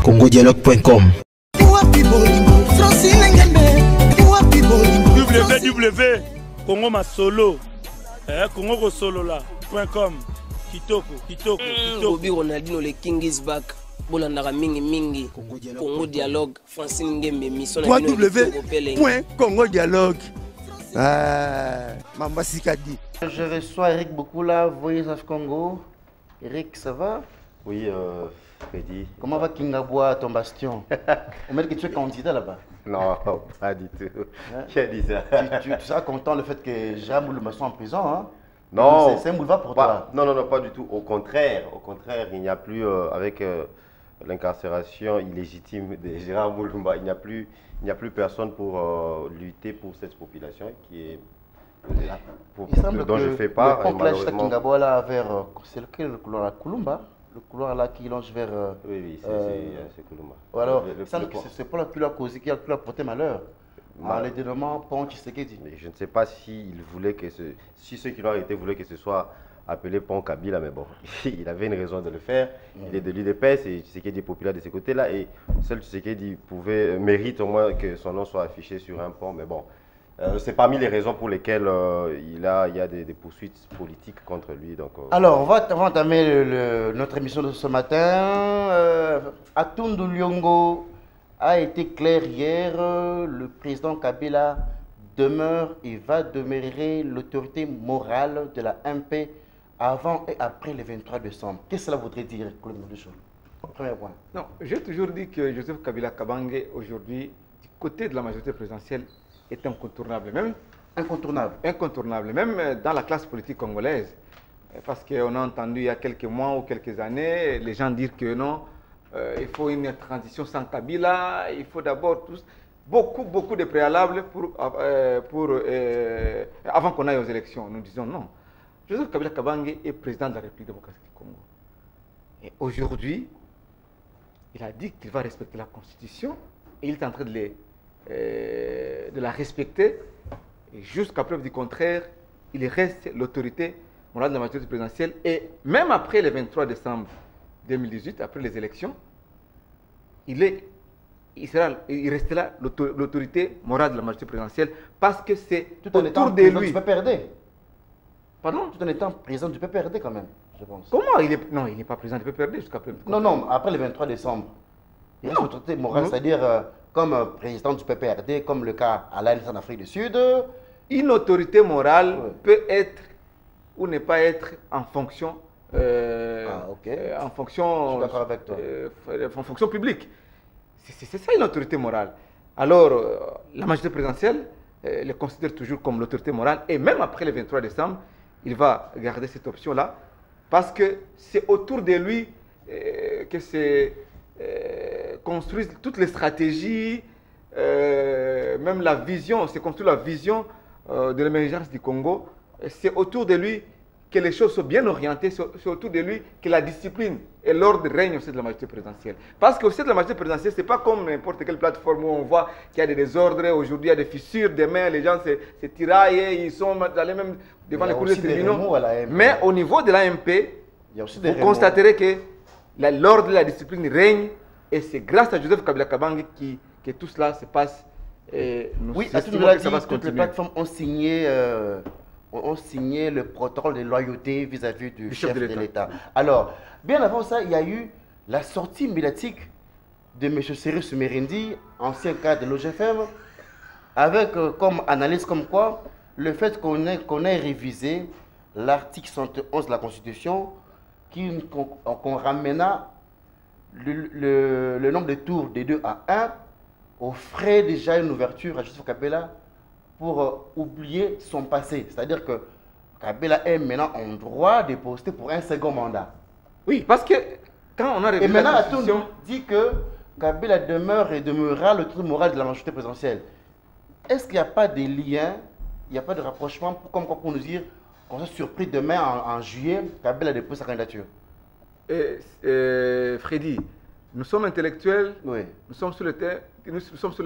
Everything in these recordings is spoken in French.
congodialogue.com. www Congo Masolo Congo Solo là.com. Kitoko Bobby Ronaldinho le King is back. Bolandaka mingi Congo Dialogue Francine Ngembe mission www.congodialogue. Mamba Sikadi. Je reçois Eric Bokula, Voyez of Congo. Eric, ça va? Oui, Freddy. Comment va Kingaboua, ton bastion? On m'a dit que tu es candidat là-bas. Non, pas du tout. Qui a dit ça? Tu seras content le fait que Gérard Moulouma soit en prison, hein? Non. C'est un boulevard pour toi. Non, pas du tout. Au contraire, il n'y a plus, avec l'incarcération illégitime de Gérard Moulouma, il n'y a plus personne pour lutter pour cette population qui est... dont je fais part. Le conclave de Kingaboua là vers... c'est lequel? Le couloir à Kulumba? Le couloir là qui longe vers... Oui, c'est Kulumba. Alors, c'est pour la couleur causée qui a porté malheur. Les dénomements Pont Tshisekedi. Mais je ne sais pas si ceux qui l'ont arrêté voulaient que ce soit appelé Pont Kabila, mais bon, il avait une raison de le faire. Il est de l'UDPS et Tshisekedi est populaire de ce côté-là. Et seul Tshisekedi mérite au moins que son nom soit affiché sur un pont. Mais bon, c'est parmi les raisons pour lesquelles il y a des poursuites politiques contre lui. Donc, alors, on va entamer notre émission de ce matin. Atundu Lyongo a été clair hier. Le président Kabila demeure et va demeurer l'autorité morale de la MP avant et après le 23 décembre. Qu'est-ce que cela voudrait dire, Claude Moulouchou? Premier point. Non, j'ai toujours dit que Joseph Kabila Kabange, aujourd'hui, du côté de la majorité présidentielle, est incontournable. Même incontournable, même dans la classe politique congolaise. Parce qu'on a entendu il y a quelques mois ou quelques années, les gens dire que non, il faut une transition sans Kabila, il faut d'abord beaucoup de préalables avant qu'on aille aux élections. Nous disons non. Joseph Kabila Kabange est président de la République démocratique du Congo. Et aujourd'hui, il a dit qu'il va respecter la Constitution et il est en train de la respecter. Et jusqu'à preuve du contraire, il reste l'autorité morale de la majorité présidentielle. Et même après le 23 décembre 2018, après les élections, il restera l'autorité morale de la majorité présidentielle parce que c'est autour de lui. Du PPRD. Pardon? Tout en étant président du PPRD quand même, je pense. Comment Non, il n'est pas président du PPRD jusqu'à preuve du contraire. Non, après le 23 décembre. Il reste l'autorité morale, c'est-à-dire comme président du PPRD, comme le cas à l'ANC en Afrique du Sud. Une autorité morale peut être ou ne pas être en fonction. En fonction, je suis d'accord avec toi. En fonction publique. C'est ça une autorité morale. Alors, la majorité présidentielle le considère toujours comme l'autorité morale et même après le 23 décembre, il va garder cette option-là parce que c'est autour de lui que se construisent toutes les stratégies, même la vision, c'est construit la vision de l'émergence du Congo. C'est autour de lui que les choses sont bien orientées, c'est autour de lui que la discipline et l'ordre règnent au sein de la majorité présidentielle. Parce qu'au sein de la majorité présidentielle, ce n'est pas comme n'importe quelle plateforme où on voit qu'il y a des désordres, aujourd'hui il y a des fissures, demain les gens se tiraillent, ils sont allés même devant les cours des tribunaux. Mais au niveau de l'AMP, vous constaterez que l'ordre et la discipline règnent et c'est grâce à Joseph Kabila Kabange que tout cela se passe. Et nous estimons que ça va se continuer. Toutes les plateformes ont signé le protocole de loyauté vis-à-vis du chef de l'État. Alors, bien avant ça, il y a eu la sortie médiatique de M. Cyrus Merendi, ancien cadre de l'OGFM, avec comme analyse comme quoi le fait qu'on ait révisé l'article 71 de la Constitution, qu'on ramena le nombre de tours de 2 à 1, offrait déjà une ouverture à Joseph Kabila pour oublier son passé. C'est-à-dire que Kabila est maintenant en droit de poster pour un second mandat. Oui, parce que quand on a révisé la Constitution... Et maintenant, on dit que Kabila demeure et demeurera l'autorité morale de la majorité présidentielle. Est-ce qu'il n'y a pas de lien, il n'y a pas de rapprochement comme quoi pour nous dire qu'on soit surpris demain en juillet, Kabila dépose sa candidature? Freddy, nous sommes intellectuels, oui. Nous sommes sur le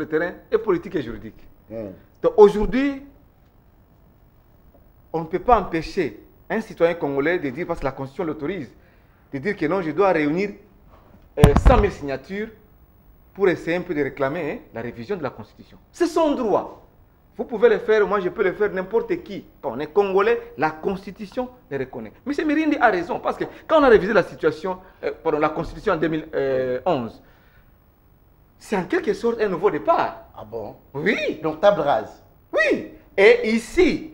terrain et politique et juridique. Donc aujourd'hui, on ne peut pas empêcher un citoyen congolais de dire, parce que la Constitution l'autorise, de dire que non, je dois réunir 100 000 signatures pour essayer un peu de réclamer la révision de la Constitution. C'est son droit. Vous pouvez le faire, moi je peux le faire, n'importe qui. Quand on est Congolais, la Constitution le reconnaît. M. Mirindi a raison, parce que quand on a révisé la Constitution en 2011, c'est en quelque sorte un nouveau départ. Ah bon? Oui. Donc table rase. Oui. Et ici,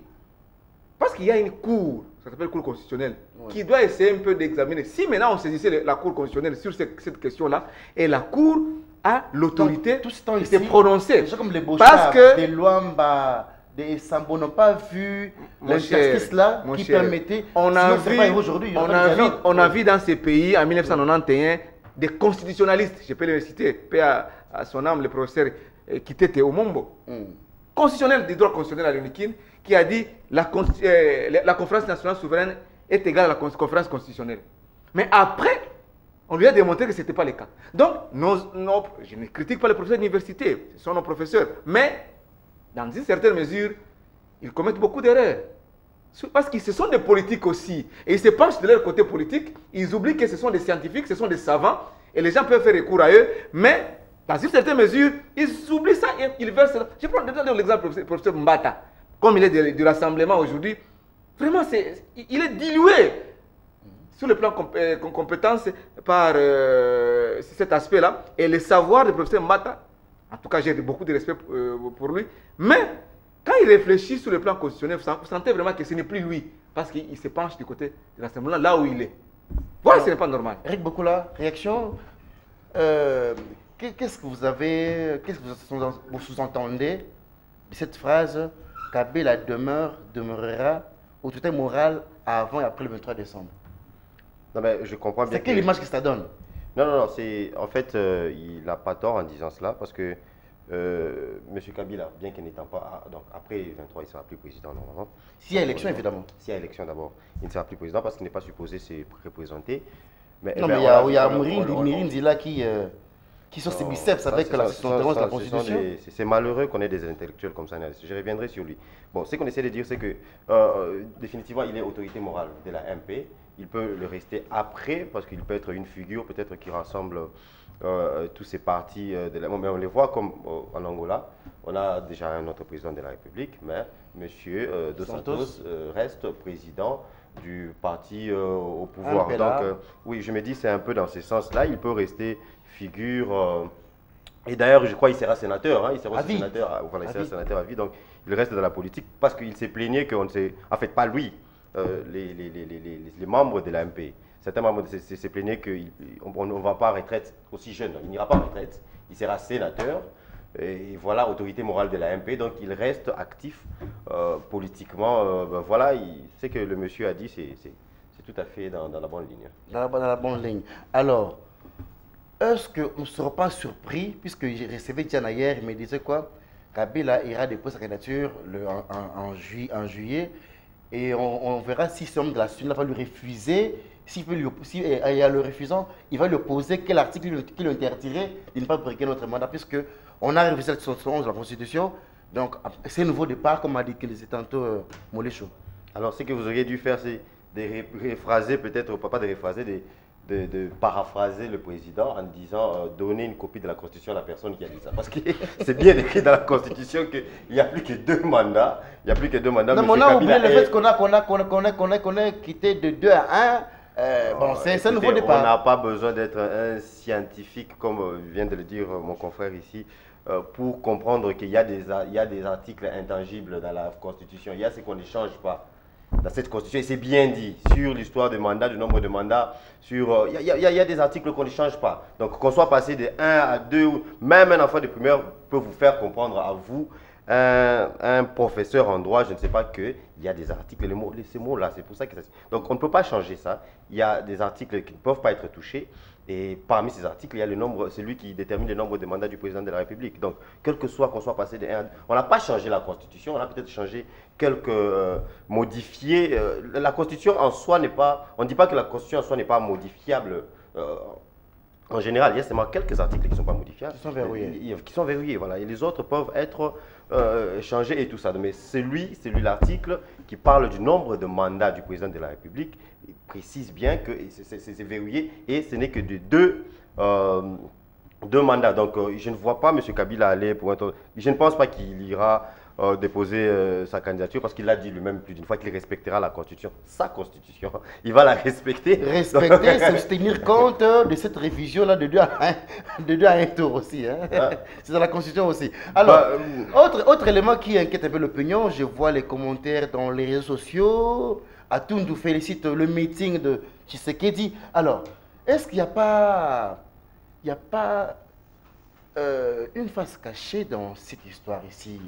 parce qu'il y a une cour, ça s'appelle cour constitutionnelle, qui doit essayer un peu d'examiner. Si maintenant on saisissait la cour constitutionnelle sur cette question-là, et la cour a l'autorité de se prononcer. Comme les parce que des Luamba, des Sambo n'ont pas vu l'exercice-là qui permettait. On a vu dans ces pays en 1991 des constitutionnalistes, je peux les citer, paix à son âme, le professeur Kitete Omombo, constitutionnel du droit constitutionnel à l'UNIKIN, qui a dit la conférence nationale souveraine est égale à la conférence constitutionnelle. Mais après, on lui a démontré que ce n'était pas le cas. Donc, je ne critique pas les professeurs d'université, ce sont nos professeurs. Mais, dans une certaine mesure, ils commettent beaucoup d'erreurs. Parce que ce sont des politiques aussi. Et ils se penchent de leur côté politique, ils oublient que ce sont des scientifiques, ce sont des savants, et les gens peuvent faire recours à eux, mais dans une certaine mesure, ils oublient ça et ils versent. Je prends l'exemple du professeur Mbata, comme il est du rassemblement aujourd'hui. Vraiment, il est dilué sur le plan compétence par cet aspect-là. Et le savoir du professeur Mbata, en tout cas, j'ai beaucoup de respect pour lui, mais quand il réfléchit sur le plan constitutionnel, vous sentez vraiment que ce n'est plus lui, parce qu'il se penche du côté de rassemblement, là où il est. Voilà, ce n'est pas normal. Eric Bokola, réaction. Qu'est-ce que vous sous-entendez de cette phrase « Kabila demeurera autorité morale avant et après le 23 décembre ». Non, mais je comprends bien. C'est quelle image que ça donne? Non, c'est en fait, il n'a pas tort en disant cela, parce que M. Kabila, bien qu'il n'étant pas, donc après le 23, il ne sera plus président normalement. S'il y a élection, évidemment. S'il y a élection d'abord, il ne sera plus président parce qu'il n'est pas supposé se représenter. Mais, non, mais il y a Mirindi là qui sont ses biceps avec la 71 de la Constitution. C'est malheureux qu'on ait des intellectuels comme ça. Je reviendrai sur lui. Bon, ce qu'on essaie de dire, c'est que définitivement, il est autorité morale de la MP. Il peut le rester après, parce qu'il peut être une figure peut-être qui rassemble tous ces partis. Mais on les voit comme en Angola. On a déjà un autre président de la République, mais M. Dos Santos reste président du parti au pouvoir. Donc, oui, je me dis, c'est un peu dans ce sens-là. Il peut rester figure. Et d'ailleurs, je crois qu'il sera sénateur. Hein, il sera sénateur, voilà, il sera sénateur à vie. Donc, il reste dans la politique parce qu'il s'est plaigné qu'on ne sait. En fait, pas lui. Les membres de l'AMP, certains membres se plaignaient qu'on ne va pas en retraite aussi jeune. Il n'ira pas en retraite, il sera sénateur, et voilà, autorité morale de l'AMP, donc il reste actif politiquement. Voilà, ce que le monsieur a dit, c'est tout à fait dans la bonne ligne. Dans la bonne ligne. Alors, est-ce qu'on ne sera pas surpris, puisque j'ai reçu Diana hier, il me disait quoi? Kabila ira déposer sa candidature en juillet. Et on verra si ce homme de la Suisse va lui refuser. Si il y a le refusant, il va lui poser quel article qui lui interdirait de ne pas briguer notre mandat, puisque on a révisé le 71 de la Constitution. Donc, c'est un nouveau départ, comme a dit tantôt Molécho. Alors, ce que vous auriez dû faire, c'est de réphraser, peut-être, pas de réphraser, de paraphraser le président en disant donner une copie de la Constitution à la personne qui a dit ça. Parce que c'est bien écrit dans la Constitution qu'il n'y a plus que 2 mandats. Il n'y a plus que 2 mandats. Non, mais on a oublié le fait qu'on a quitté de 2 à 1. Bon, c'est un nouveau départ. On n'a pas besoin d'être un scientifique, comme vient de le dire mon confrère ici, pour comprendre qu'il y a des articles intangibles dans la Constitution. Il y a ce qu'on ne change pas dans cette Constitution, et c'est bien dit, sur l'histoire des mandats, du nombre de mandats, sur il y a des articles qu'on ne change pas. Donc qu'on soit passé de 1 à 2, même un enfant de primaire peut vous faire comprendre à vous, un professeur en droit, je ne sais pas, qu'il y a des articles, ces mots-là, c'est pour ça que ça... Donc on ne peut pas changer ça. Il y a des articles qui ne peuvent pas être touchés. Et parmi ces articles, il y a le nombre, c'est lui qui détermine le nombre de mandats du président de la République. Donc, quel que soit qu'on soit passé de 1 à 2, on n'a pas changé la Constitution, on a peut-être changé modifié. La Constitution en soi n'est pas, on ne dit pas que la Constitution en soi n'est pas modifiable. En général, il y a seulement quelques articles qui ne sont pas modifiables. Qui sont verrouillés, voilà. Et les autres peuvent être changés et tout ça. Mais c'est l'article qui parle du nombre de mandats du président de la République. Il précise bien que c'est verrouillé et ce n'est que de 2 mandats. Donc, je ne vois pas M. Kabila aller pour un tour. Je ne pense pas qu'il ira déposer sa candidature parce qu'il l'a dit lui-même plus d'une fois qu'il respectera la Constitution. Sa Constitution. Il va la respecter. Respecter, c'est se tenir compte de cette révision-là de 2 à 1 tour aussi. Hein. C'est dans la Constitution aussi. Alors, autre élément qui inquiète un peu l'opinion, je vois les commentaires dans les réseaux sociaux. Atundou félicite le meeting de Tshisekedi. Alors, est-ce qu'il n'y a pas... une face cachée dans cette histoire ici,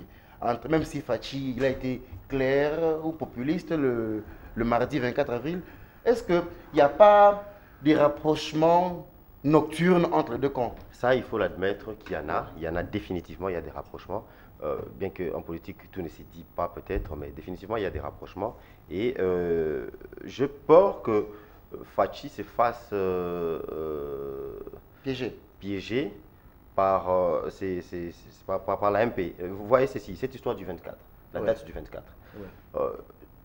même si Fachi il a été clair ou populiste le mardi 24 avril, est-ce qu'il n'y a pas des rapprochements nocturnes entre les deux camps? Ça, il faut l'admettre qu'il y en a. Il y en a définitivement, il y a des rapprochements. Bien qu'en politique, tout ne se dit pas peut-être, mais définitivement, il y a des rapprochements. Et je peur que Fachi se fasse piégé par, par la MP. Vous voyez ceci, cette histoire du 24, la date du 24.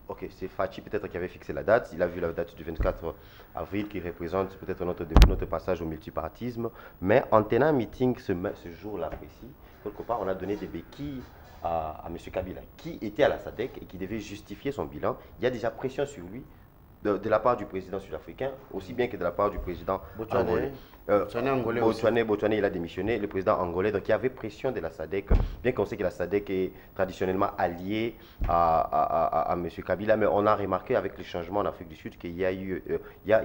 Ok, c'est Fachi peut-être qui avait fixé la date. Il a vu la date du 24 avril qui représente peut-être notre passage au multipartisme. Mais en tenant un meeting ce jour-là précis, quelque part, on a donné des béquilles à M. Kabila, qui était à la SADC et qui devait justifier son bilan. Il y a déjà pression sur lui de la part du président sud-africain, aussi bien que de la part du président angolais. Botswana, il a démissionné, le président angolais, donc il y avait pression de la SADC, bien qu'on sait que la SADC est traditionnellement alliée à M. Kabila, mais on a remarqué avec les changements en Afrique du Sud qu'il y a eu, la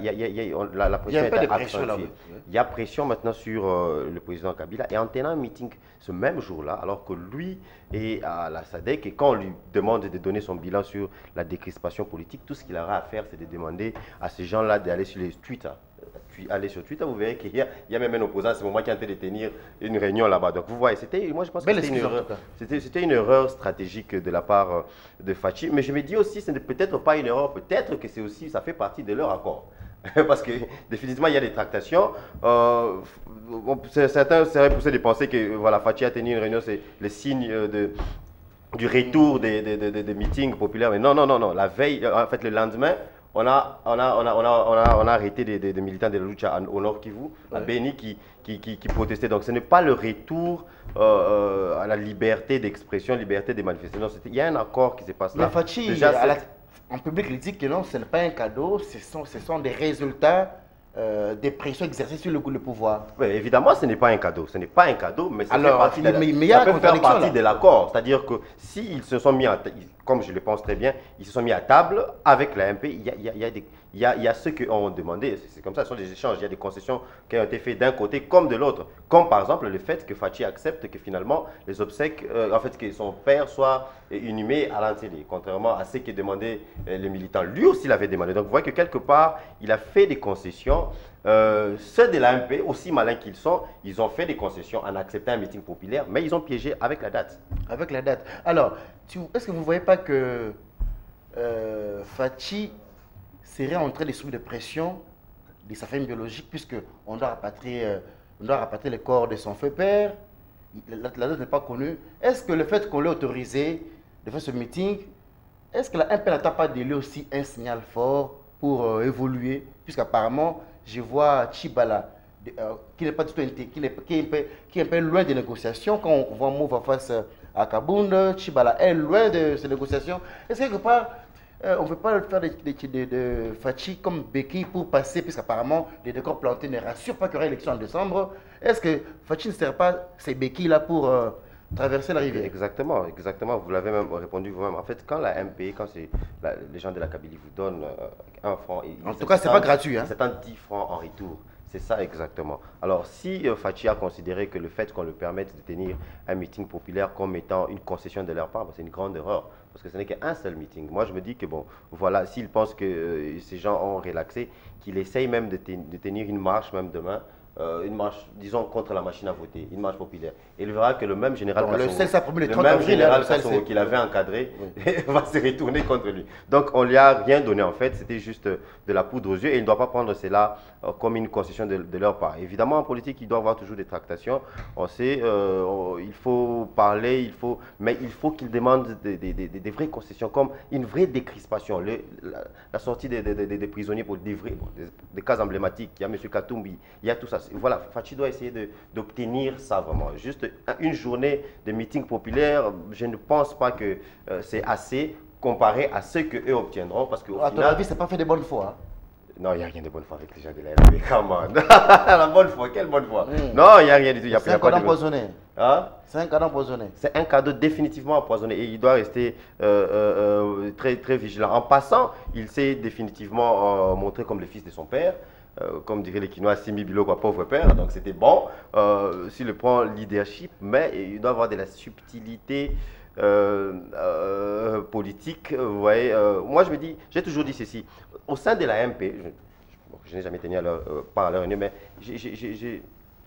pression est accentuée. Il y a pression maintenant sur le président Kabila, et en tenant un meeting ce même jour-là, alors que lui est à la SADC, et quand on lui demande de donner son bilan sur la décrispation politique, tout ce qu'il aura à faire, c'est de demander à ces gens-là d'aller sur les Twitter. Aller sur Twitter, vous verrez qu'il y a même un opposant à ce moment qui est en train de tenir une réunion là-bas. Donc vous voyez, moi je pense que c'était une erreur stratégique de la part de Fachi. Mais je me dis aussi, ce n'est peut-être pas une erreur, peut-être que c'est aussi, ça fait partie de leur accord. Parce que définitivement, il y a des tractations. Certains seraient poussés de penser que voilà, Fachi a tenu une réunion, c'est le signe du retour des meetings populaires. Mais non, la veille, en fait le lendemain, on a arrêté des militants de la lucha au Nord Kivu, à Beni, qui protestaient. Donc ce n'est pas le retour à la liberté d'expression, liberté de manifestation. Il y a un accord qui se passe là. Mais Fachi, en public, il dit que non, ce n'est pas un cadeau, ce sont des résultats des pressions exercées sur le pouvoir. Oui, évidemment, ce n'est pas un cadeau. Ce n'est pas un cadeau, mais ça alors, fait partie de l'accord. C'est-à-dire que s'ils se sont mis, comme je le pense très bien, ils se sont mis à table avec la MP, il y a ceux qui ont demandé, c'est comme ça, ce sont des échanges, il y a des concessions qui ont été faites d'un côté comme de l'autre. Comme par exemple le fait que Fachi accepte que finalement les obsèques, en fait que son père soit inhumé à l'Antélé, contrairement à ce que demandaient les militants. Lui aussi l'avait demandé. Donc vous voyez que quelque part, il a fait des concessions. Ceux de la MP, aussi malins qu'ils sont, ils ont fait des concessions en acceptant un meeting populaire, mais ils ont piégé avec la date. Avec la date. Alors, est-ce que vous ne voyez pas que Fachi serait en train de subir des pressions de sa famille biologique, puisqu'on doit rapatrier le corps de son feu père, la date n'est pas connue. Est-ce que le fait qu'on l'ait autorisé de faire ce meeting, est-ce que la MP n'attend pas de lui aussi un signal fort pour évoluer, puisqu'apparemment, je vois Tshibala, qui n'est pas du tout qui est un peu loin des négociations. Quand on voit Mouva face à Kabound, Tshibala est loin de ces négociations. Est-ce que quelque part, on ne peut pas faire de Fachi comme béquille pour passer, puisqu'apparemment les décors plantés ne rassurent pas qu'il y aura élection en décembre. Est-ce que Fachi ne sert pas ces béquilles-là pour traverser la rivière? Exactement, vous l'avez même répondu vous-même. En fait, quand la MP, quand les gens de la Kabylie vous donnent 1 franc... En tout cas, ce n'est pas gratuit. Hein? C'est un 10 francs en retour. C'est ça exactement. Alors, si Fachi a considéré que le fait qu'on le permette de tenir un meeting populaire comme étant une concession de leur part, c'est une grande erreur. Parce que ce n'est qu'un seul meeting. Moi, je me dis que, bon, voilà, s'il pense que ces gens ont relaxé, qu'il essaye même de tenir une marche, même demain, une marche, disons, contre la machine à voter, une marche populaire. Et il verra que le même général Kassongo qu'il avait encadré va se retourner contre lui. Donc, on ne lui a rien donné, en fait. C'était juste de la poudre aux yeux. Et il ne doit pas prendre cela comme une concession de leur part. Évidemment, en politique, il doit y avoir toujours des tractations. On sait, il faut parler, mais il faut qu'il demande des vraies concessions, comme une vraie décrispation. La sortie des prisonniers pour des cas emblématiques. Il y a M. Katumbi, il y a tout ça. Voilà, Fachi doit essayer d'obtenir ça vraiment. Juste une journée de meeting populaire, je ne pense pas que c'est assez comparé à ce qu'eux obtiendront. Parce qu'au À final, ton avis, c'est pas fait de bonne foi. non, il n'y a rien de bonne foi avec les gens de la RP. Come on. La bonne foi, quelle bonne foi? Non, il n'y a rien du tout. C'est un cadeau empoisonné. Hein? C'est un cadeau empoisonné. C'est un cadeau définitivement empoisonné et il doit rester très, très vigilant. En passant, il s'est définitivement montré comme le fils de son père. Comme diraient les Quinois, Simi Bilo, quoi, pauvre père. Donc c'était bon. S'il le prend leadership, mais il doit avoir de la subtilité politique. Vous voyez, moi je me dis, j'ai toujours dit ceci. Au sein de la MP, je n'ai jamais tenu à part à leur réunion, mais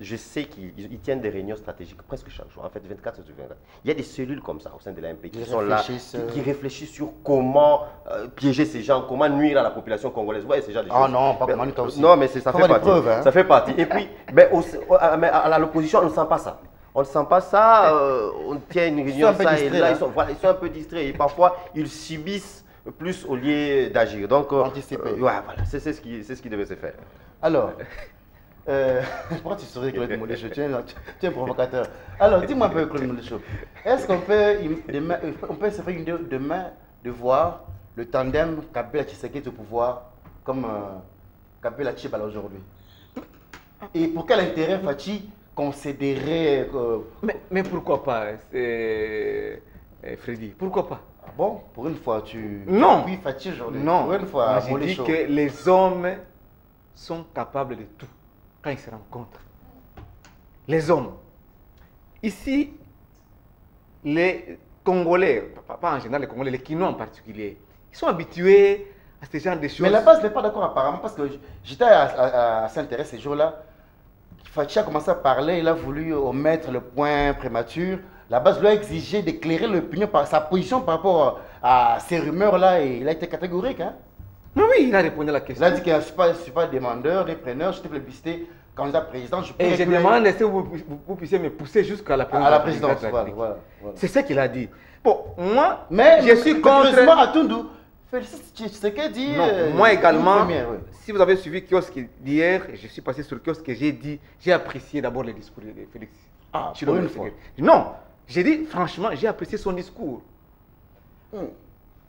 je sais qu'ils tiennent des réunions stratégiques presque chaque jour. En fait, 24 sur 24. Il y a des cellules comme ça au sein de la MP qui sont là, qui réfléchissent sur comment piéger ces gens, comment nuire à la population congolaise. Ouais, c'est genre des choses. Ah non, pas comme aussi. Non, mais ça fait partie. Preuves, hein. Ça fait partie. Et puis, mais à l'opposition, on ne sent pas ça. On ne sent pas ça. On tient une réunion ça et là, ils sont un peu distraits. Et parfois, ils subissent plus au lieu d'agir. Donc, anticiper. Ouais, voilà, c'est ce qui devait se faire. Alors, pourquoi tu souris, Claude Moulécho? Tu es un provocateur. Alors, dis-moi un peu, Claude Moulécho. Est-ce qu'on peut se faire une idée demain de voir le tandem Kabila-Tshisekedi au pouvoir comme Kabila Tchibala aujourd'hui? Et pour quel intérêt Fachi considérer mais pourquoi pas, Freddy? Pourquoi pas? Bon, pour une fois, non. Oui, Fachi aujourd'hui. Non, pour une fois, je dis que les hommes sont capables de tout quand ils se rencontrent. Les hommes. Ici, les Congolais, pas en général les Congolais, les Kinois en particulier, ils sont habitués à ce genre de choses. Mais la base n'est pas d'accord apparemment parce que j'étais à s'intéresser ces jours-là. Fachi a commencé à parler, il a voulu omettre le point prématuré. La base lui a exigé d'éclairer l'opinion par sa position par rapport à ces rumeurs-là et il a été catégorique. Hein? Mais oui, il a répondu à la question. Il a dit que je ne suis pas demandeur, des preneurs, je suis plébiscité candidat président. Et je demande est-ce que vous puissiez me pousser jusqu'à la présidence. Voilà. C'est ce qu'il a dit. Bon, moi, mais je suis contre. À Tundu, ce qu'il dit. Moi également, si vous avez suivi Kiosque d'hier, je suis passé sur Kiosque et j'ai dit, j'ai apprécié d'abord le discours de Félix. Ah, pour une fois. Non, j'ai dit franchement, j'ai apprécié son discours.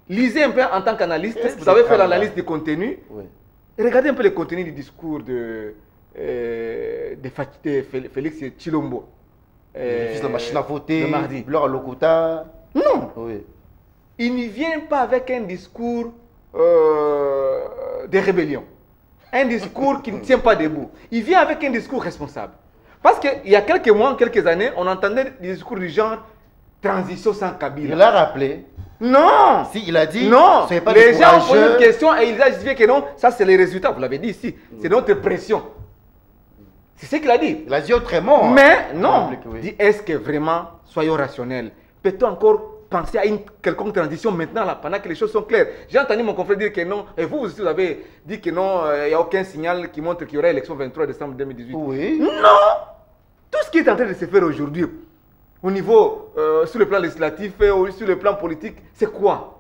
Lisez un peu en tant qu'analyste, vous avez fait l'analyse du contenu. Oui. Regardez un peu le contenu du discours de Félix Tshilombo. Le fils de machine à voter, le mardi. Blor Lokuta. Non. Oui. Il ne vient pas avec un discours de rébellion. Un discours qui ne tient pas debout. Il vient avec un discours responsable. Parce qu'il y a quelques mois, quelques années, on entendait des discours du genre transition sans Kabila. Il l'a rappelé. Non. Si, il a dit. Non. Pas les gens ont posé une question et il a justifié que non, ça c'est les résultats. Vous l'avez dit ici. C'est notre pression. C'est ce qu'il a dit. Il a dit autrement. Mais non. Dit, est-ce que vraiment, soyons rationnels, peut-on encore penser à une quelconque transition maintenant, là, pendant que les choses sont claires? J'ai entendu mon confrère dire que non, et vous aussi vous avez dit que non, il n'y a aucun signal qui montre qu'il y aura élection 23 décembre 2018. Oui. Non. Tout ce qui est en train de se faire aujourd'hui, au niveau, sur le plan législatif ou sur le plan politique, c'est quoi?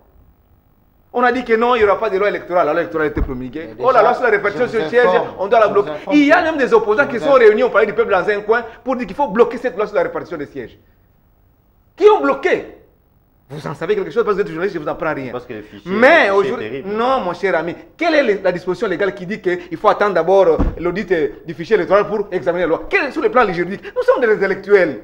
On a dit que non, il n'y aura pas de loi électorale. La loi électorale a été promulguée. Oh, la loi sur la répartition sur le siège, on doit la bloquer. Il y a même des opposants qui sont réunis au palais du peuple dans un coin pour dire qu'il faut bloquer cette loi sur la répartition des sièges. Qui ont bloqué? Vous en savez quelque chose parce que vous êtes journaliste, je ne vous en prends rien. Parce que les fichiers, mais aujourd'hui, non, mon cher ami, quelle est la disposition légale qui dit qu'il faut attendre d'abord l'audit du fichier électoral pour examiner la loi? Quel est sur le plan juridique? Nous sommes des intellectuels.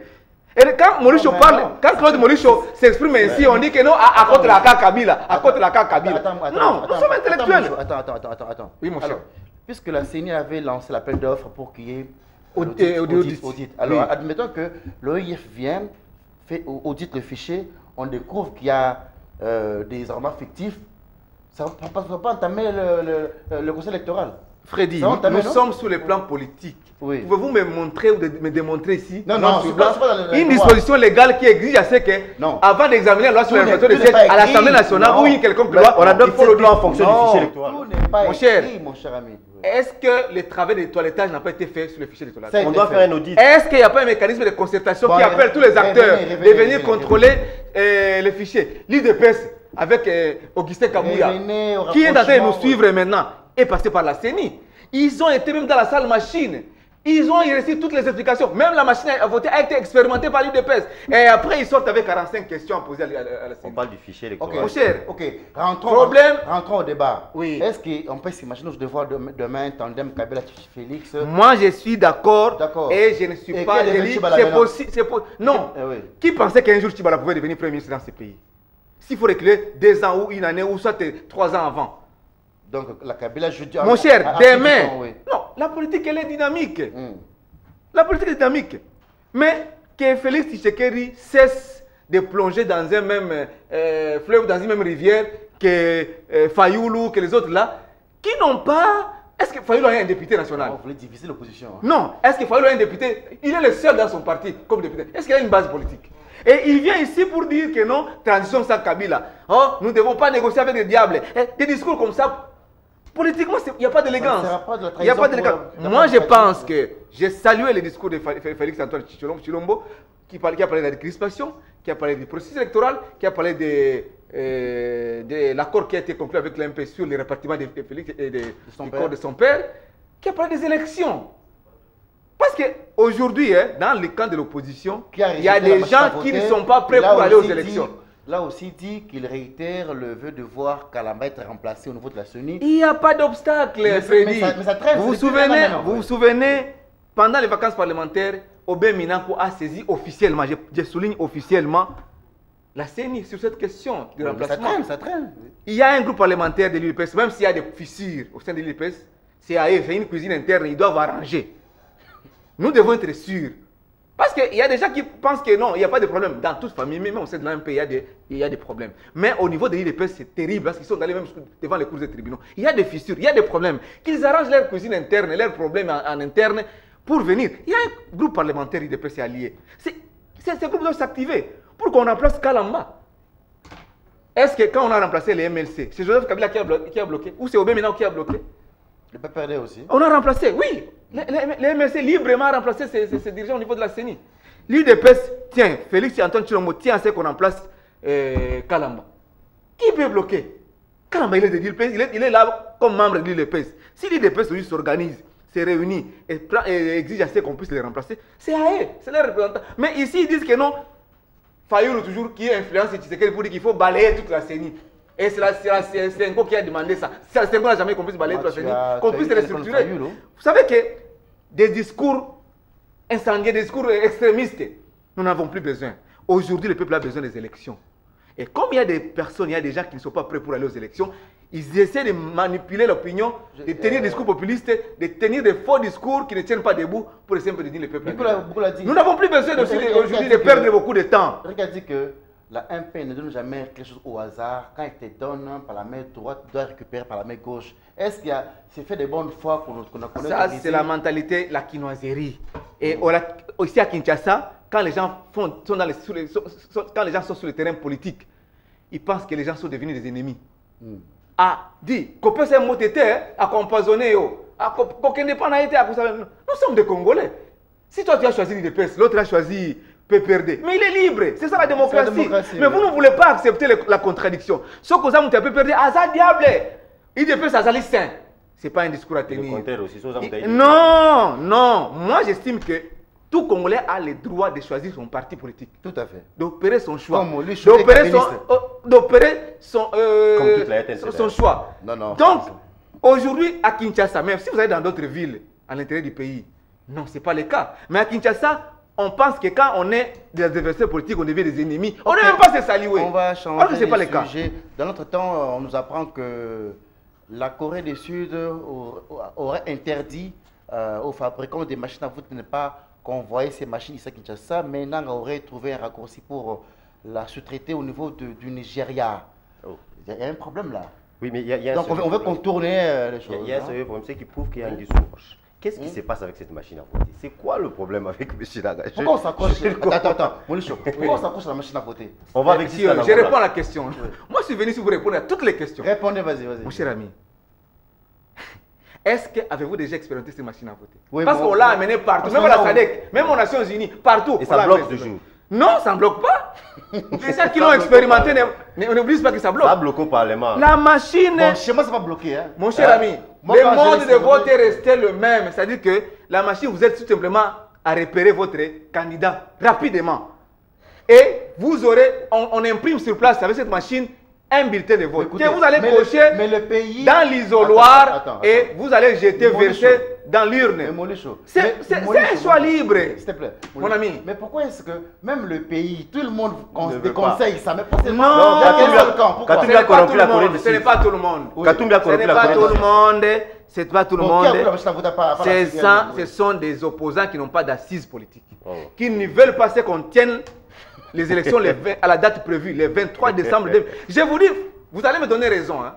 Et quand Mauricio parle, quand Claude Mauricio s'exprime ainsi, on dit que non, à contre la CAQ Kabila, à contre la CAQ Kabila. Non, nous sommes intellectuels. Attends. Oui, mon cher. Puisque la CENI avait lancé l'appel d'offres pour qu'il y ait audit. Alors, admettons que l'OIF vient, audite le fichier, on découvre qu'il y a des armements fictifs, ça ne va pas entamer le conseil électoral. Freddy, nous sommes sur le plan politique. Oui. Pouvez-vous me montrer ou me démontrer ici une disposition légale qui exige à ce que, avant d'examiner la loi sur la répartition des sièges à l'Assemblée nationale ou une quelconque loi, on adopte pour le plan en fonction du fichier électoral? Mon cher ami. Est-ce que le travail de toilettage n'a pas été fait sur le fichier électoral? On doit faire un audit. Est-ce qu'il n'y a pas un mécanisme de concertation qui appelle tous les acteurs de venir contrôler les fichiers? L'IDPS avec Augustin Kabouya, qui est en train de nous suivre maintenant, est passé par la CENI. Ils ont été même dans la salle machine. Ils ont reçu toutes les explications. Même la machine à voter a été expérimentée par l'UDPS. Et après, ils sortent avec 45 questions à poser à la CENI. On parle du fichier électoral. Mon cher. Ok, rentrons, Problème. rentrons au débat. Oui. Est-ce qu'on peut s'imaginer de voir demain un tandem Kabila-Félix? Moi, je suis d'accord. D'accord. Et je ne suis Et pas quel est élu. Tchibala C'est maintenant? possible. Non. Eh oui. Qui pensait qu'un jour Tchibala pouvait devenir Premier ministre dans ce pays? S'il faut reculer 2 ans ou une année ou soit 3 ans avant. Donc la Kabila, je dis... Mon cher, demain. Oui. Non, la politique, elle est dynamique. Hmm. La politique est dynamique. Mais que Félix Tshisekedi cesse de plonger dans un même fleuve, dans une même rivière que Fayoulou, que les autres là, qui n'ont pas... Est-ce que Fayoulou est un député national? Vous voulez diviser l'opposition. Hein. Non. Est-ce que Fayoulou est un député? Il est le seul dans son parti comme député. Est-ce qu'il a une base politique? Et il vient ici pour dire que non, transition sans Kabila. Oh, nous ne devons pas négocier avec les diables. Des discours comme ça, politiquement, il n'y a pas d'élégance. Il n'y a pas d'élégance. Moi, je pense que j'ai salué le discours de Félix Antoine Tshilombo, qui a parlé de la crispation, qui a parlé du processus électoral, qui a parlé de l'accord qui a été conclu avec l'MP sur le répartiment de Félix et du corps de son père, qui a parlé des élections. Parce qu'aujourd'hui, dans le camp de l'opposition, il y a des gens qui ne sont pas prêts pour aller aux élections. Là aussi dit qu'il réitère le vœu de voir Kalamba être remplacé au niveau de la CENI. Il n'y a pas d'obstacle, Freddy. Mais ça traîne, vous vous souvenez, pendant les vacances parlementaires, Obé Minanko a saisi officiellement, je souligne officiellement, la CENI sur cette question du remplacement. Ça traîne. Il y a un groupe parlementaire de l'UDPS, même s'il y a des fissures au sein de l'UDPS, c'est une cuisine interne, ils doivent arranger. Nous devons être sûrs. Parce qu'il y a des gens qui pensent que non, il n'y a pas de problème. Dans toute famille, même au sein de l'AMP, il y a des problèmes. Mais au niveau de l'IDPS, c'est terrible parce qu'ils sont allés même devant les cours des tribunaux. Il y a des fissures, il y a des problèmes. Qu'ils arrangent leur cuisine interne, leurs problèmes en interne pour venir. Il y a un groupe parlementaire IDPS allié. Ces groupes doivent s'activer pour qu'on remplace Kalamba. Est-ce que quand on a remplacé les MLC, c'est Joseph Kabila qui a bloqué ou c'est Obé Minanko qui a bloqué? Le PPRD aussi. On a remplacé, oui. Les MLC librement remplacé ces dirigeants au niveau de la CENI. L'UDPS, tiens, Félix et Antoine Tshilombo tient à ce qu'on remplace Kalamba. Qui peut bloquer? Kalamba, il est de l'UDPS, il est là comme membre de l'UDPS. Si l'UDPS s'organise, se réunit et exige à ce qu'on puisse les remplacer, c'est à eux, c'est leurs représentants. Mais ici, ils disent que non, Fayoulou toujours qui influence Tshisekedi pour dire qu'il faut balayer toute la CENI. Et c'est Senko qui a demandé ça. Senko n'a jamais qu'on puisse balayer toute la CENI, qu'on puisse les restructurer. Vous savez que des discours incendiaires, des discours extrémistes, nous n'avons plus besoin. Aujourd'hui, le peuple a besoin des élections. Et comme il y a des personnes, il y a des gens qui ne sont pas prêts pour aller aux élections, ils essaient de manipuler l'opinion, de tenir des discours populistes, de tenir des faux discours qui ne tiennent pas debout pour essayer de dire le peuple. Nous n'avons plus besoin aujourd'hui de perdre beaucoup de temps. Rick dit que la MP ne donne jamais quelque chose au hasard. Quand elle te donne par la main droite, tu dois récupérer par la main gauche. Est-ce qu'il y a c'est fait de bonnes fois qu'on a connu? Ça, c'est la mentalité, la quinoiserie. Et aussi à Kinshasa, quand les gens quand les gens sont sur le terrain politique, ils pensent que les gens sont devenus des ennemis. Ah, dit, qu'on peut se motéter, à compoisonner, à qu'aucun dépendant été à nous sommes des Congolais. Si toi tu as choisi l'UDPS, l'autre a choisi PPRD. Mais il est libre, c'est ça la démocratie. Mais vous ne voulez pas accepter la contradiction. Ce que vous avez PPRD, ça diable. IDP, ça s'allie sain. Ce n'est pas un discours à tenir. Non, non. Moi, j'estime que tout Congolais a le droit de choisir son parti politique. Tout à fait. D'opérer son choix. D'opérer son choix. Non, non. Donc, aujourd'hui, à Kinshasa, même si vous allez dans d'autres villes à l'intérieur du pays, non, ce n'est pas le cas. Mais à Kinshasa, on pense que quand on est des adversaires politiques, on devient des ennemis. On ne même pas se saluer. On va changer de sujet. Dans notre temps, on nous apprend que la Corée du Sud aurait interdit aux fabricants des machines à voter de ne pas convoyer ces machines ici à Kinshasa. Maintenant, on aurait trouvé un raccourci pour la sous-traiter au niveau du Nigeria. Il y a un problème là. Oui, mais il y a donc on veut contourner les choses. Il y a un problème, c'est qui prouve qu'il y a un discours. Qu'est-ce qui se passe avec cette machine à voter? C'est quoi le problème avec M. Daga? Pourquoi on s'accroche? Attends, pourquoi on s'accroche à la machine à voter? On va avec je réponds à la question. Moi, je suis venu ici pour répondre à toutes les questions. Répondez, vas-y. Mon cher ami, est-ce que avez-vous déjà expérimenté cette machine à voter? Oui, parce qu'on l'a amené partout, même à la SADC, même aux Nations Unies, partout. Et ça bloque toujours. Non, ça ne bloque pas. Les gens qui l'ont expérimenté n'oublient pas que ça bloque. Ça bloque au Parlement. La machine. Bon, chez moi, ça va bloquer. Hein. Mon cher ami, Moi, le quand mode j'ai de vote est resté le même. C'est-à-dire que la machine, vous êtes tout simplement à repérer votre candidat rapidement. Et vous aurez, on imprime sur place avec cette machine un bulletin de vote. Écoutez, Que vous allez mais cocher mais le pays... dans l'isoloir Attends. et vous allez jeter, Mon verser Michaud. dans l'urne. Mais Molicho, C'est mais un choix libre. S'il te plaît. Mon ami. Mais pourquoi est-ce que même le pays, tout le monde Ne veut déconseille ça? Mais pourquoi Non, Katumbi a- Pourquoi? Katumbi Ce a n'est pas corrompu tout la le Corée monde. du Ce n'est Sud. pas tout le monde. Katumbi a Ce corrompu n'est la pas Corée tout du le Sud. monde. C'est pas tout le monde. Ce sont des opposants qui n'ont pas d'assises politiques. Oh. Qui ne veulent pas qu'on tienne les élections à la date prévue, le 23 décembre. Je vous dis, vous allez me donner raison. Hein.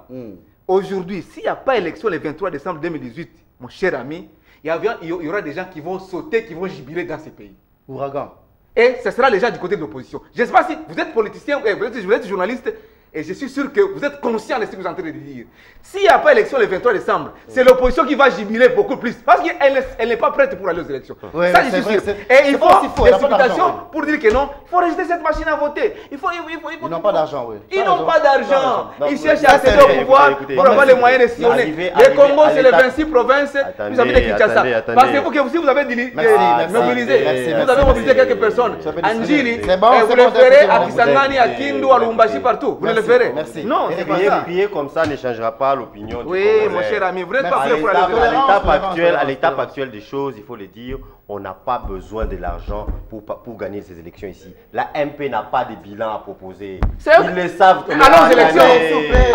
Aujourd'hui, s'il n'y a pas élection le 23 décembre 2018, mon cher ami, il y aura des gens qui vont sauter, qui vont jubiler dans ces pays. Ouragan. Et ce sera les gens du côté de l'opposition. Je ne sais pas si vous êtes politicien, vous êtes journaliste, et je suis sûr que vous êtes conscient de ce que vous êtes en train de dire. S'il n'y a pas élection le 23 décembre, c'est l'opposition qui va jubiler beaucoup plus. Parce qu'elle n'est pas prête pour aller aux élections. Ouais, Ça, mais je suis c'est sûr. vrai, Et il c'est pas faut aussi faux, des elle a pas d'argent, explications oui. pour dire que non, il faut rejeter cette machine à voter. Ils n'ont pas d'argent, oui. Ils n'ont pas d'argent. Non, Ils cherchent ça, à accéder c'est au vrai, pouvoir écoutez, pour avoir merci. les moyens de sillonner. Arrivé Le Congo, à c'est les l'état- 26 provinces. Attendez, Vous avez des Kinshasa. attendez. Pensez-vous que si vous avez Merci, mobilisé, merci, vous merci, avez mobilisé merci. quelques personnes. Ça fait En des Djili, c'est bon, vous c'est le bon, ferez c'est à bon. Kisangani, à Kindu, à Lubumbashi, partout. Vous ne le ferez. Merci. Non, c'est pas Prier, ça. prier comme ça ne changera pas l'opinion du Oui, Congolais. mon cher ami, vous n'êtes pas Merci. prêt pour aller aux Tolérance, élections. tolérance, À l'étape tolérance. actuelle des choses, il faut le dire, on n'a pas besoin de l'argent pour gagner ces élections ici. La MP n'a pas de bilan à proposer. C'est- Ils le savent. Allons aux élections.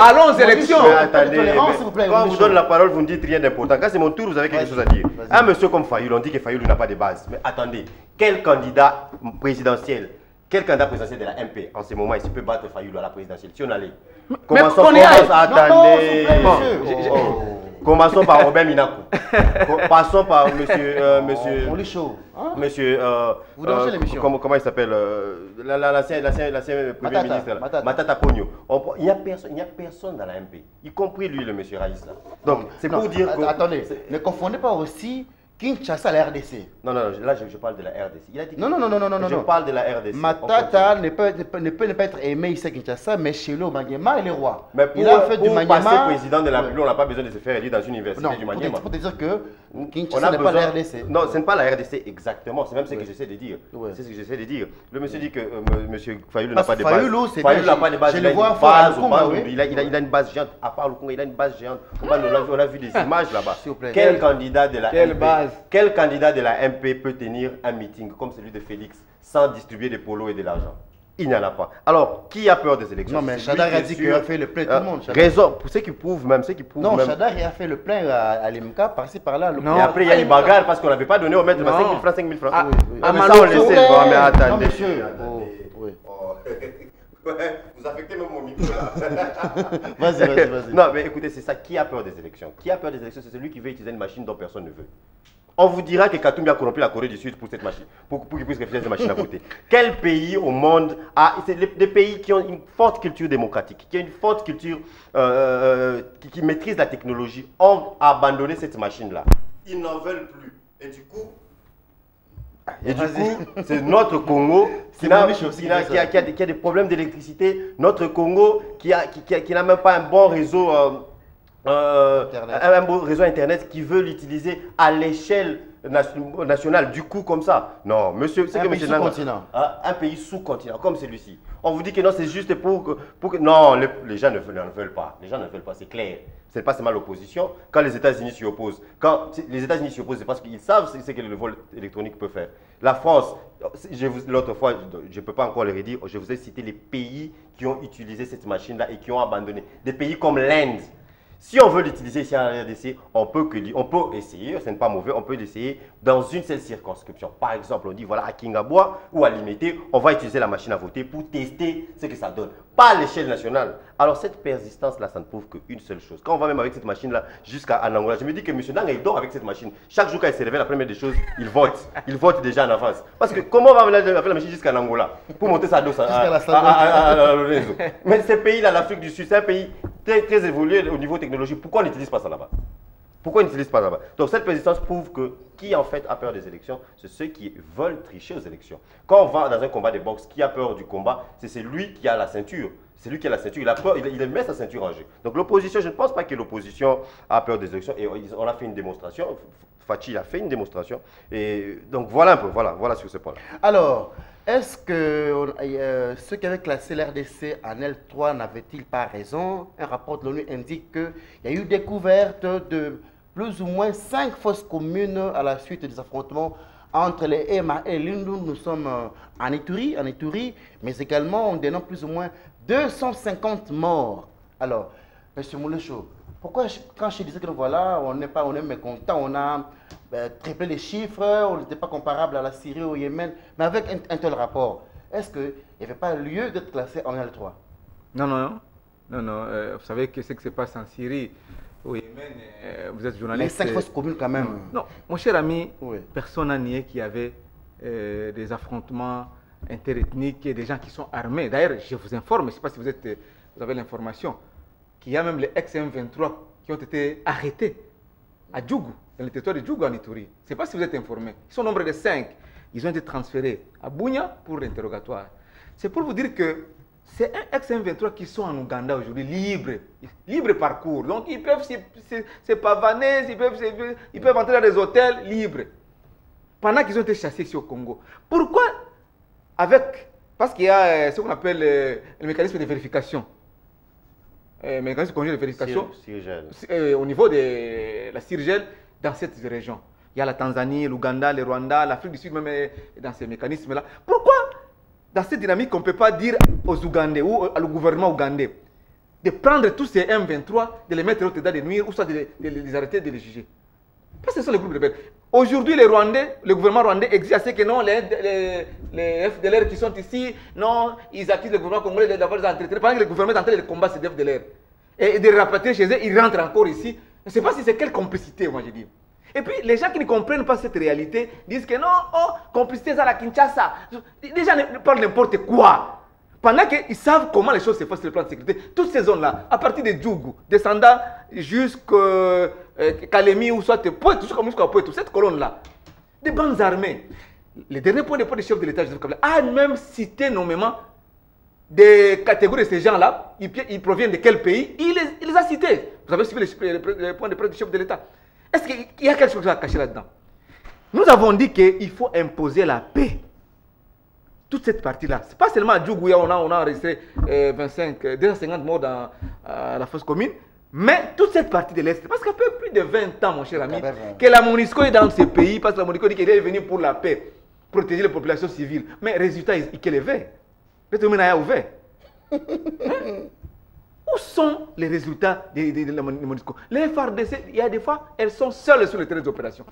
Allons aux élections. Mais attendez, Tolérance, mais s'il vous plaît, quand on Michaud. vous donne la parole, vous ne dites rien d'important. Quand c'est mon tour, vous avez quelque Vas-y, chose à dire. vas-y. Un monsieur comme Fayoul, on dit que Fayoul n'a pas de base. Mais attendez, quel candidat présidentiel de la MP en ce moment ici peut battre Fayoul à la présidentielle? Si on allait. Commençons qu'on y aille. attendez. Non, Bon, commençons par Robert Minakou. Passons par monsieur. Molicho. Hein? Monsieur, Vous dérangez l'émission. comment il s'appelle l'ancien premier Matata, ministre, là. Matata. Matata Pogno. Il n'y a personne dans la MP, y compris lui, le monsieur Raïs. Là. Donc, c'est Non, pour dire que... Attendez, ne confondez pas aussi Kinshasa à la RDC. Non, là, je parle de la RDC. Il a dit que- Non. Je parle de la RDC. Matata ne peut pas être aimé ici à Kinshasa, mais chez lui, au Maniema, il est roi. Mais pour, il a fait du pour Maniema. passer président de la République, on n'a pas besoin de se faire élire dans une université Non, du Maniema. pour te dire que On Kinshasa a n'est pas besoin- la RDC. Non, ce n'est pas la RDC exactement. C'est même ce que Oui. j'essaie de dire. Oui. C'est ce que j'essaie de dire. Le monsieur dit que monsieur Fayoulou n'a Parce pas que de base. Fayoulou, c'est Fayoulou n'a bien, pas de base. je Il le a une vois fort à base au Lukunga, Bandundu. oui. Il a une base géante. À part Lukunga, il a une base géante. On a vu des images là-bas. S'il vous plaît. Quel candidat de la Quelle MP base? Quel candidat de la MP peut tenir un meeting comme celui de Félix sans distribuer des polos et de l'argent? Il n'y en a pas. Alors, qui a peur des élections? Non, mais C'est lui Chadar qui a est dit sûr. qu'il a fait le plein, tout le monde. Chadar. Raison, pour ceux qui prouvent même, Non, Chadar il a fait le plein à l'IMK, par-ci par-là. Non. Et après, il y a une bagarre parce qu'on n'avait pas donné au maître 5 000 francs, 5 000 francs. Ah, Oui, oui. Ah, mais à ça, on Maloko. le sait. Bon, mais Non, attendez. monsieur. Attendez. Oh, oui. Oh. Ouais, vous affectez même mon micro là. Vas-y. Non, mais écoutez, c'est ça. Qui a peur des élections? Qui a peur des élections? C'est celui qui veut utiliser une machine dont personne ne veut. On vous dira que Katumbi a corrompu la Corée du Sud pour cette machine, pour qu'il puisse refuser cette machine à voter. Quel pays au monde a... C'est des pays qui ont une forte culture démocratique, qui ont une forte culture, qui maîtrisent la technologie, ont abandonné cette machine-là. Ils n'en veulent plus. Et du coup, c'est notre Congo qui a des problèmes d'électricité. Notre Congo qui n'a même pas un bon réseau, un bon réseau Internet qui veut l'utiliser à l'échelle nationale. Du coup, comme ça. Non, monsieur, c'est Un que pays monsieur Nanga- sous-continent. Un pays sous-continent, comme celui-ci. On vous dit que non, c'est juste pour que... Non, les gens ne veulent pas. Les gens ne veulent pas, c'est clair. C'est pas seulement l'opposition. Quand les États-Unis s'y opposent, les États-Unis s'y opposent, c'est parce qu'ils savent ce que le vol électronique peut faire. La France, l'autre fois, je ne peux pas encore le redire, je vous ai cité les pays qui ont utilisé cette machine-là et qui ont abandonné. Des pays comme l'Inde. Si on veut l'utiliser ici à la RDC, on peut essayer, ce n'est pas mauvais, on peut l'essayer dans une seule circonscription. Par exemple, on dit voilà à Kingaboua ou à Limité, on va utiliser la machine à voter pour tester ce que ça donne. Pas à l'échelle nationale. Alors cette persistance-là, ça ne prouve qu'une seule chose. Quand on va même avec cette machine-là jusqu'à Anangola, je me dis que M. Nanga, il dort avec cette machine. Chaque jour quand il se réveille, la première des choses, il vote. Il vote déjà en avance. Parce que comment on va avec la machine jusqu'à Anangola pour monter sa dose à Lorenzo? Mais ces pays-là, l'Afrique du Sud, c'est un pays très évolué au niveau technologique. Pourquoi on n'utilise pas ça là-bas? Pourquoi ils n'utilisent pas là-bas? Donc cette persistance prouve que qui en fait a peur des élections, c'est ceux qui veulent tricher aux élections. Quand on va dans un combat de boxe, qui a peur du combat, c'est celui qui a la ceinture. C'est lui qui a la ceinture, il a peur, il met sa ceinture en jeu. Donc l'opposition, je ne pense pas que l'opposition a peur des élections. Et on a fait une démonstration, Fachi a fait une démonstration. Et donc voilà un peu, voilà sur ce point-là. Alors, est-ce que ceux qui avaient classé l'RDC en L3 n'avaient-ils pas raison? Un rapport de l'ONU indique qu'il y a eu découverte de plus ou moins 5 fosses communes à la suite des affrontements entre les EMA et l'Indou. Nous sommes en Ituri, mais également on dénombre plus ou moins 250 morts. Alors, M. Moulecho, pourquoi quand je disais que voilà, on est mécontent, on a triplé les chiffres, on n'était pas comparable à la Syrie ou au Yémen, mais avec un tel rapport, est-ce qu'il n'y avait pas lieu d'être classé en L3? Non. Vous savez que ce qui se passe en Syrie, au Yémen, vous êtes journaliste. Mais 5 fosses communes quand même. Non, mon cher ami, oui. Personne n'a nié qu'il y avait des affrontements interethniques et des gens qui sont armés. D'ailleurs, je vous informe, je ne sais pas si vous avez l'information, qu'il y a même les ex-M23 qui ont été arrêtés à Djougou, dans le territoire de Djougou en Ituri. Je ne sais pas si vous êtes informés. Ils sont au nombre de 5. Ils ont été transférés à Bunia pour l'interrogatoire. C'est pour vous dire que c'est un ex-M23 qui sont en Ouganda aujourd'hui, libre parcours. Donc ils peuvent se pavaner, ils peuvent entrer dans des hôtels libres. Pendant qu'ils ont été chassés ici au Congo. Pourquoi parce qu'il y a ce qu'on appelle le mécanisme de vérification. Le mécanisme conjoint de vérification au niveau de la CIRGEL dans cette région. Il y a la Tanzanie, l'Ouganda, le Rwanda, l'Afrique du Sud même dans ces mécanismes-là. Pourquoi dans cette dynamique on ne peut pas dire aux Ougandais ou au gouvernement ougandais de prendre tous ces M23, de les mettre au état de nuire ou soit de les arrêter, de les juger? Parce que ce sont les groupes rebelles. Aujourd'hui, le gouvernement rwandais exige à ce que non, les FDLR qui sont ici, non, ils accusent le gouvernement congolais d'avoir des entretiens. Pendant que le gouvernement est en train de combattre ces FDLR. Et de les rapatrier chez eux, ils rentrent encore ici. Je ne sais pas si c'est quelle complicité, moi je dis. Et puis, les gens qui ne comprennent pas cette réalité disent que non, complicité, ça la Kinshasa. Les gens parlent n'importe quoi. Pendant qu'ils savent comment les choses se passent sur le plan de sécurité, toutes ces zones-là, à partir de Djougou, descendant jusqu'à Kalemi ou soit Poitou, jusqu'à Poitou, cette colonne-là, des bandes armées. Le dernier point de près du chef de l'État, Joseph Kabila, a même cité nommément des catégories de ces gens-là. Ils proviennent de quel pays? Il les a cités. Vous avez suivi les points de près du chef de l'État. Est-ce qu'il y a quelque chose à cacher là-dedans? Nous avons dit qu'il faut imposer la paix. Toute cette partie-là, c'est pas seulement à Djougou, on a enregistré 250 morts dans la fosse commune, mais toute cette partie de l'Est, parce qu'il y a plus de 20 ans, mon cher ami, que la MONUSCO est dans ce pays, parce que la MONUSCO dit qu'elle est venue pour la paix, protéger les populations civiles. Mais résultat, il est vert. Le a ouvert. Où sont les résultats de la MONUSCO? Les FARDC, il y a des fois, elles sont seules sur le terrain d'opération.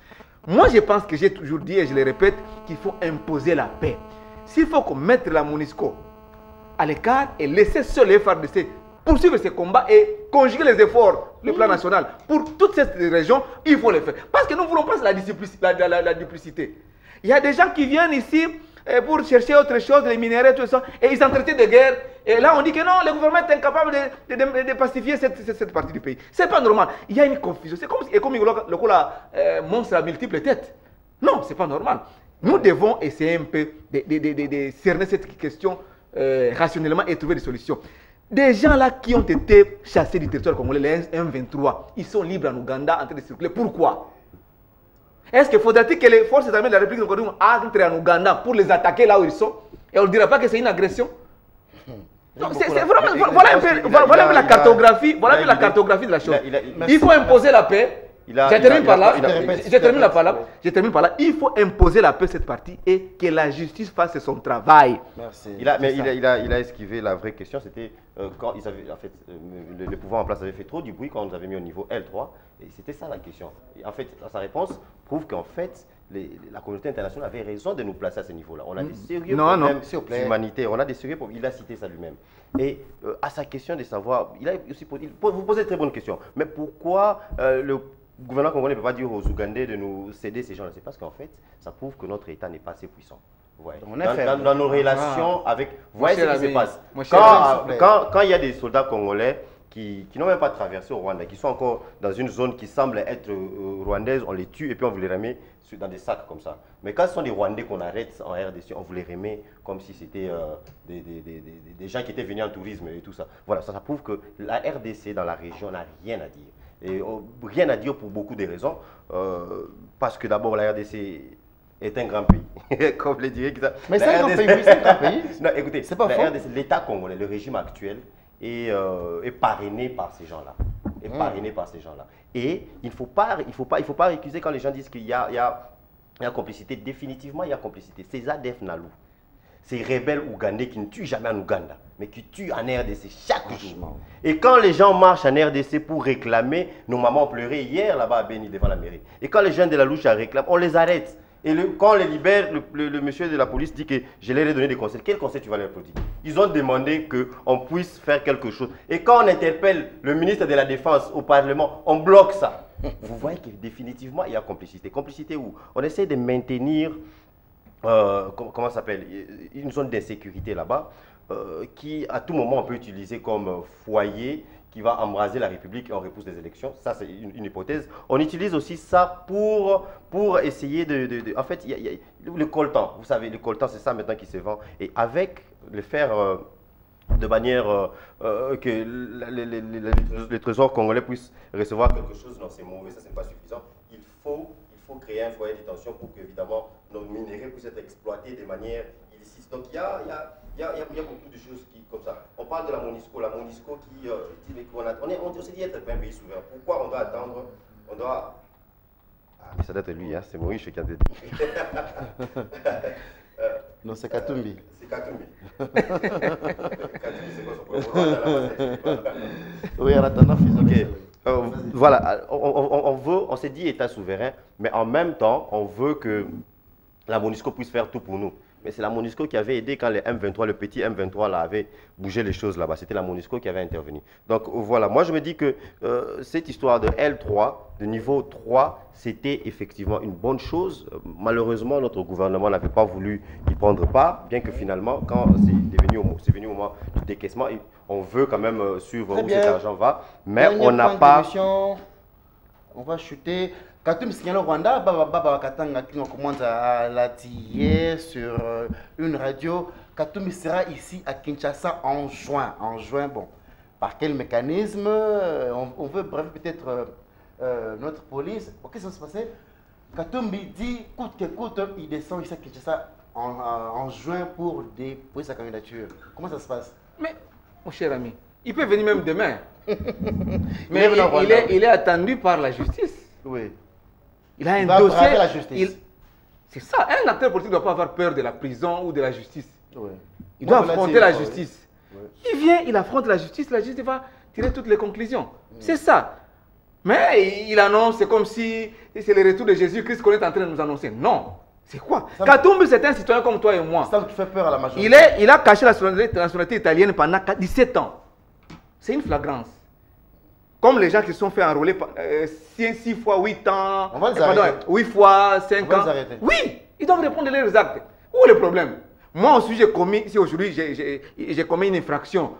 Moi, je pense que j'ai toujours dit, et je le répète, qu'il faut imposer la paix. S'il faut qu'on mette la MONUSCO à l'écart et laisser seuls les FARDC poursuivre ces combats et conjuguer les efforts, le plan national, pour toute cette région, il faut le faire. Parce que nous ne voulons pas la duplicité. Il y a des gens qui viennent ici pour chercher autre chose, les minéraux, tout ça, et ils entretiennent des guerres. Et là, on dit que non, le gouvernement est incapable de pacifier cette partie du pays. Ce n'est pas normal. Il y a une confusion. C'est comme le monstre à multiples têtes. Non, ce n'est pas normal. Nous devons essayer un peu de cerner cette question rationnellement et trouver des solutions. Des gens là qui ont été chassés du territoire congolais, les M23, ils sont libres en Ouganda en train de circuler. Pourquoi? Est-ce qu'il faudrait-il que les forces armées de la République du Congo entrent en Ouganda pour les attaquer là où ils sont? Et on ne dira pas que c'est une agression? Voilà un peu la cartographie de la chose. Il faut imposer la paix. Je termine par là. Il faut imposer la paix cette partie et que la justice fasse son travail. Merci. Il a esquivé la vraie question. C'était quand ils avaient, en fait, le pouvoir en place avait fait trop du bruit quand on nous avait mis au niveau L3. Et c'était ça la question. Et en fait, sa réponse prouve qu'en fait, la communauté internationale avait raison de nous placer à ce niveau-là. On a des sérieux problèmes humanitaires. On a des sérieux problèmes. Il a cité ça lui-même. Et à sa question de savoir, il a aussi vous posez une très bonne question. Mais pourquoi le gouvernement congolais ne peut pas dire aux Ougandais de nous céder ces gens-là? C'est parce qu'en fait, ça prouve que notre État n'est pas assez puissant. Ouais. Dans nos relations avec... Vous voyez ce qui se passe. Quand il y a des soldats congolais qui n'ont même pas traversé au Rwanda, qui sont encore dans une zone qui semble être rwandaise, on les tue et puis on vous les remet dans des sacs comme ça. Mais quand ce sont des Rwandais qu'on arrête en RDC, on vous les remet comme si c'était des gens qui étaient venus en tourisme et tout ça. Voilà, ça prouve que la RDC dans la région n'a rien à dire. Et rien à dire pour beaucoup de raisons. Parce que d'abord, la RDC est un grand pays, comme le dirait. Mais c'est un grand pays, oui, c'est un grand pays. Non, écoutez, c'est pas faux. L'État congolais, le régime actuel, est parrainé par ces gens-là. Parrainé par ces gens-là. Et il ne faut pas récuser quand les gens disent qu'il y a complicité. Définitivement, il y a complicité. Ces ADF Nalou, ces rebelles ougandais qui ne tuent jamais en Ouganda, mais qui tuent en RDC chaque jour. Et quand les gens marchent en RDC pour réclamer, nos mamans ont pleuré hier là-bas à Béni devant la mairie. Et quand les gens de la louche réclament, on les arrête. Et quand on les libère, le monsieur de la police dit que je leur ai donné des conseils. Quel conseil tu vas leur produire? Ils ont demandé qu'on puisse faire quelque chose. Et quand on interpelle le ministre de la Défense au Parlement, on bloque ça. Vous voyez que définitivement, il y a complicité. Complicité où on essaie de maintenir, comment ça s'appelle, une zone d'insécurité là-bas, qui à tout moment on peut utiliser comme foyer, qui va embraser la République et on repousse les élections. Ça, c'est une hypothèse. On utilise aussi ça pour essayer En fait, il y a le coltan. Vous savez, le coltan, c'est ça maintenant qui se vend. Et avec le faire de manière que le trésor congolais puisse recevoir quelque chose, non, c'est mauvais, ça, c'est pas suffisant. Il faut créer un foyer de détention pour qu'évidemment nos minéraux puissent être exploités de manière illicite. Donc, il y a beaucoup de choses comme ça. On parle de la MONUSCO qui dit on s'est dit être un pays souverain. Pourquoi on doit attendre? On doit... Ah, mais ça doit être lui, hein? C'est Moïse qui a dit. Non, c'est Katumbi. C'est Katumbi. Katumbi, c'est quoi son problème? Oui, en attendant, voilà, on s'est dit État souverain, mais en même temps, on veut que la MONUSCO puisse faire tout pour nous. Mais c'est la MONUSCO qui avait aidé quand le M23, le petit M23 là, avait bougé les choses là-bas. C'était la MONUSCO qui avait intervenu. Donc voilà, moi je me dis que cette histoire de L3, de niveau 3, c'était effectivement une bonne chose. Malheureusement, notre gouvernement n'avait pas voulu y prendre part, bien que finalement, quand c'est venu au moment du décaissement, on veut quand même suivre où cet argent va. Mais on n'a pas... On va chuter. Katumbi signale au Rwanda, Baba Katanga qui commence à la tirer sur une radio. Katumbi sera ici à Kinshasa en juin. En juin, bon, par quel mécanisme? On veut bref peut-être notre police. Qu'est-ce qui va se passer? Katumbi dit, coûte que coûte, il descend ici à Kinshasa en juin pour déposer sa candidature. Comment ça se passe? Mais, mon cher ami, il peut venir même demain. Mais il est attendu par la justice. Oui. Il a un dossier. La justice. C'est ça. Un acteur politique ne doit pas avoir peur de la prison ou de la justice. Oui. Il doit affronter la justice. Oui. Il vient, il affronte la justice va tirer toutes les conclusions. C'est ça. Mais il annonce, c'est comme si c'est le retour de Jésus-Christ qu'on est en train de nous annoncer. Non. C'est quoi? Katumbi, c'est un citoyen comme toi et moi. Ça qui fait peur à la majorité. Il a caché la nationalité italienne pendant 17 ans. C'est une flagrance. Comme les gens qui se sont fait enrôler 6 fois 8 ans, 8 fois 5 ans. Oui, ils doivent répondre leurs actes. Où est le problème? Moi aussi, si aujourd'hui j'ai commis une infraction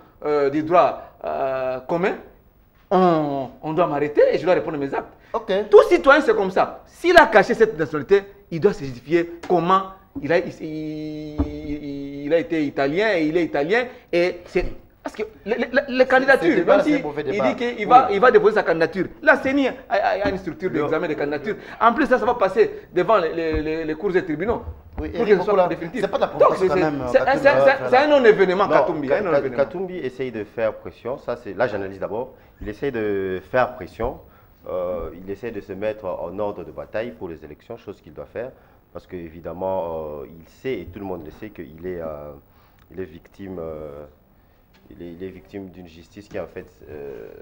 du droit commun, on doit m'arrêter et je dois répondre à mes actes. Okay. Tout citoyen, c'est comme ça. S'il a caché cette nationalité, il doit se justifier comment il a été italien et il est italien. Et c'est... Parce que les candidatures, même si il dit qu'il va déposer sa candidature, la CENI a une structure d'examen de candidature. En plus, ça va passer devant les cours et tribunaux. Oui, c'est pas de la provocation quand même. C'est un non-événement, Katumbi. Katumbi essaye de faire pression. Là, j'analyse d'abord. Il essaye de faire pression. Il essaie de se mettre en ordre de bataille pour les élections, chose qu'il doit faire. Parce qu'évidemment, il sait, et tout le monde le sait, qu'il est victime... Il est victime d'une justice qui est en fait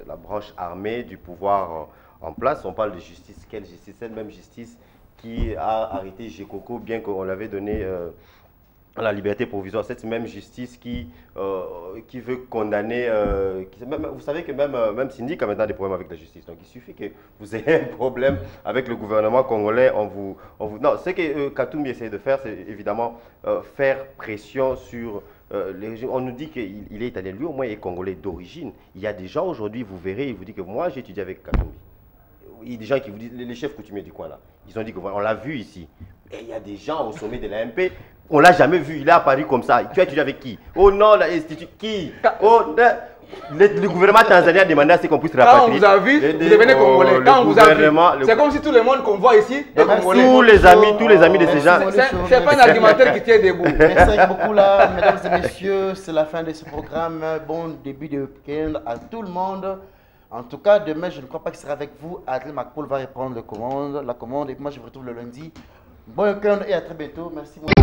la branche armée du pouvoir en place. On parle de justice, quelle justice? Cette même justice qui a arrêté Gekoko, bien qu'on l'avait donné la liberté provisoire. Cette même justice qui veut condamner... vous savez que même Syndic a maintenant des problèmes avec la justice. Donc il suffit que vous ayez un problème avec le gouvernement congolais. Non, ce que Katumbi essaie de faire, c'est évidemment faire pression sur on nous dit qu'il est italien, lui au moins il est congolais d'origine. Il y a des gens aujourd'hui, vous verrez, ils vous disent que moi j'ai étudié avec Katumbi. Il y a des gens qui vous disent, les chefs coutumiers du coin là, ils ont dit que voilà, on l'a vu ici. Et il y a des gens au sommet de l'AMP, on l'a jamais vu, il est apparu comme ça. Tu as étudié avec qui? Oh non, l'institut, qui? Oh non. Le gouvernement tanzanien a demandé à ce qu'on puisse rapatrier. Quand on vous a vu, vous devenez congolais. Quand on vous a vu, c'est comme si tout le monde qu'on voit ici est congolais. Tous les amis de ces gens. C'est pas un argumentaire qui tient debout. Merci beaucoup là, mesdames et messieurs. C'est la fin de ce programme. Bon début de week-end à tout le monde. En tout cas, demain, je ne crois pas qu'il sera avec vous. Adrien McPaul va reprendre la commande. Et puis moi, je vous retrouve le lundi. Bon week-end et à très bientôt. Merci beaucoup.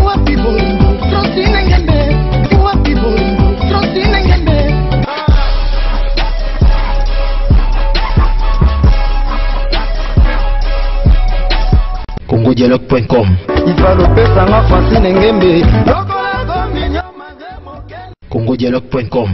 congodialogue.com congodialogue.com